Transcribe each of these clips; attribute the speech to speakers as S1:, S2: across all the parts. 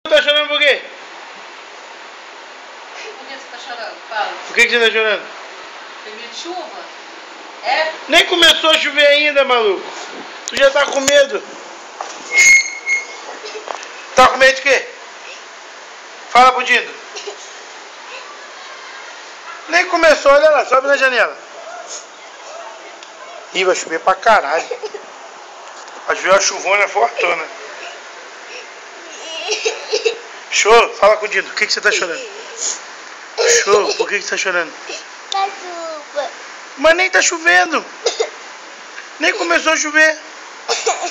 S1: Tá chorando por quê?
S2: Por que você tá chorando? Fala.
S1: Por que você tá chorando?
S2: Tem medo de chuva? É?
S1: Nem começou a chover ainda, maluco. Tu já tá com medo. Tá com medo de quê? Fala, Budindo. Nem começou, olha lá, sobe na janela. Ih, vai chover pra caralho. Vai chover uma chuvona fortona. Show, fala com o Dindo, por que você tá chorando? Show, por que você tá chorando?
S3: Da chuva.
S1: Mas nem tá chovendo. Nem começou a chover.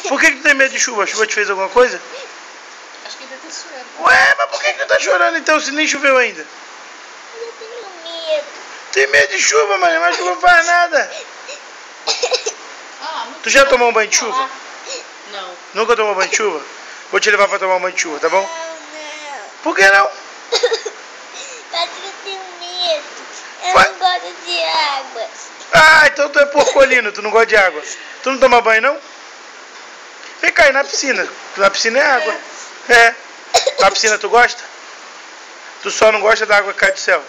S1: Por que tu tem medo de chuva? A chuva te fez alguma coisa?
S2: Acho que ainda tá suando.
S1: Ué, mas por que tu tá chorando então se nem choveu ainda?
S3: Eu tenho medo.
S1: Tem medo de chuva, mano, mas chuva não faz nada. Tu já tomou um banho de chuva?
S2: Não.
S1: Nunca tomou banho de chuva? Vou te levar pra tomar um banho de chuva, tá bom?
S3: Não.
S1: Por que não?
S3: Mas eu tenho medo. Eu
S1: Ué?
S3: não gosto de água.
S1: Ah, então tu é porcolino, tu não gosta de água. Tu não toma banho, não? Vem cá, e na piscina? Na piscina é água. É. Na piscina tu gosta? Tu só não gosta da água que cai do céu?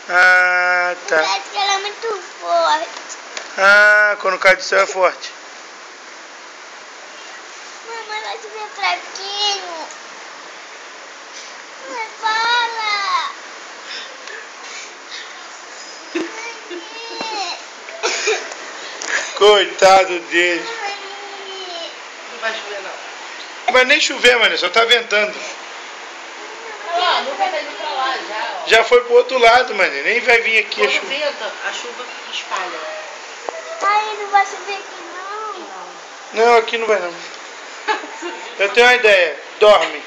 S1: Ah, tá.
S3: Parece que ela é muito forte.
S1: Ah, quando cai do céu é forte.
S3: Mamãe, vai chover fraquinho. Mamãe, fala.
S1: Coitado dele.
S2: Não vai chover, não.
S1: Mas nem chover, mano, só tá ventando.
S2: Olha lá, não vai indo pra lá já, ó.
S1: Já foi pro outro lado, mano, nem vai vir aqui a
S2: Quando
S1: chuva.
S2: venta, a chuva espalha.
S3: Ai, não vai chover aqui não.
S2: Não.
S1: Não, aqui não vai não. Eu tenho uma ideia, dorme.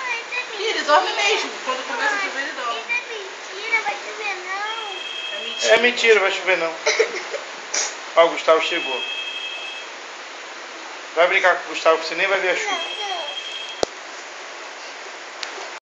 S3: Ai,
S2: Ih, ele dorme mesmo. Quando começa a chover, ele dorme.
S3: isso é mentira, vai chover não.
S2: É mentira.
S1: É mentira, vai chover não. Ó, o Gustavo chegou. Vai brincar com o Gustavo, que você nem vai ver a chuva.
S3: Não,